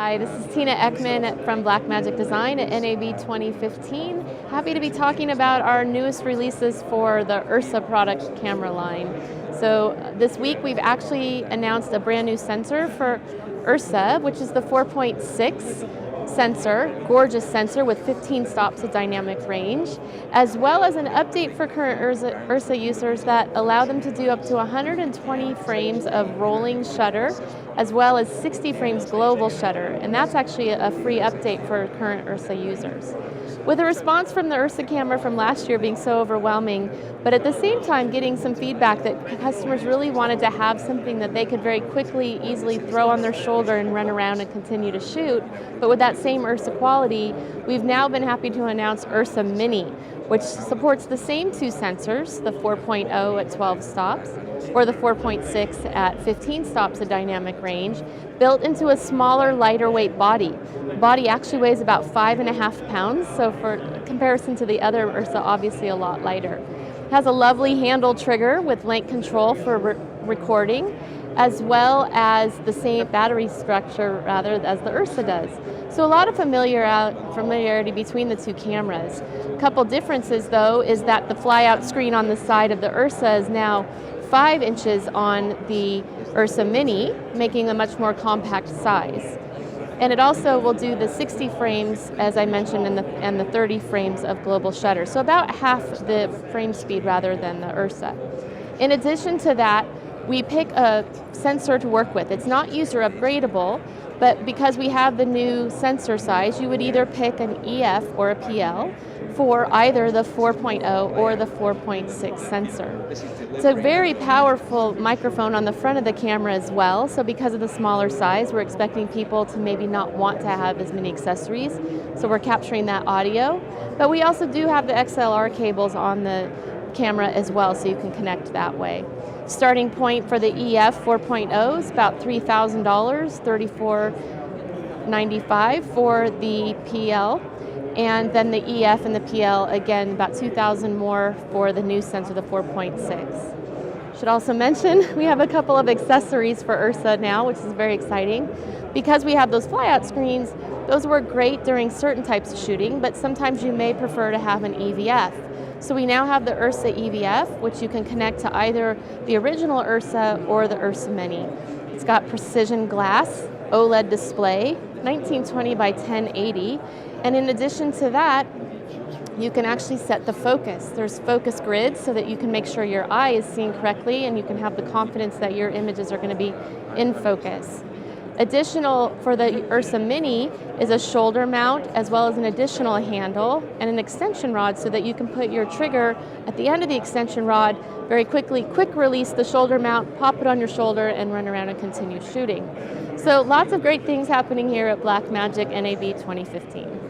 Hi, this is Tina Ekman from Blackmagic Design at NAB 2015. Happy to be talking about our newest releases for the URSA product camera line. So this week we've actually announced a brand new sensor for URSA, which is the 4.6 sensor, gorgeous sensor with 15 stops of dynamic range, as well as an update for current URSA users that allow them to do up to 120 frames of rolling shutter, as well as 60 frames global shutter, and that's actually a free update for current URSA users. With the response from the URSA camera from last year being so overwhelming, but at the same time getting some feedback that customers really wanted to have something that they could very quickly, easily throw on their shoulder and run around and continue to shoot, but with that same URSA quality, we've now been happy to announce URSA Mini, which supports the same two sensors, the 4.0 at 12 stops, or the 4.6 at 15 stops of dynamic range, built into a smaller, lighter weight body. The body actually weighs about 5.5 pounds, so for comparison to the other URSA, obviously a lot lighter. It has a lovely handle trigger with link control for recording, as well as the same battery structure rather as the URSA does. So a lot of familiarity between the two cameras. A couple differences though is that the fly-out screen on the side of the URSA is now 5 inches on the URSA Mini, making a much more compact size. And it also will do the 60 frames, as I mentioned, and the 30 frames of global shutter. So about half the frame speed rather than the URSA. In addition to that, we pick a sensor to work with. It's not user upgradable, but because we have the new sensor size, you would either pick an EF or a PL for either the 4.0 or the 4.6 sensor. It's a very powerful microphone on the front of the camera as well, so because of the smaller size, we're expecting people to maybe not want to have as many accessories, so we're capturing that audio. But we also do have the XLR cables on the camera as well, so you can connect that way. Starting point for the EF 4.0 is about $3,000, $3,495 for the PL. And then the EF and the PL, again, about $2,000 more for the new sensor, the 4.6. Should also mention, we have a couple of accessories for URSA now, which is very exciting. Because we have those fly-out screens, those work great during certain types of shooting, but sometimes you may prefer to have an EVF. So we now have the URSA EVF, which you can connect to either the original URSA or the URSA Mini. It's got precision glass, OLED display, 1920 by 1080, and in addition to that, you can actually set the focus. There's focus grids so that you can make sure your eye is seeing correctly and you can have the confidence that your images are going to be in focus. Additional for the URSA Mini is a shoulder mount as well as an additional handle and an extension rod so that you can put your trigger at the end of the extension rod very quickly, quick release the shoulder mount, pop it on your shoulder and run around and continue shooting. So lots of great things happening here at Blackmagic NAB 2015.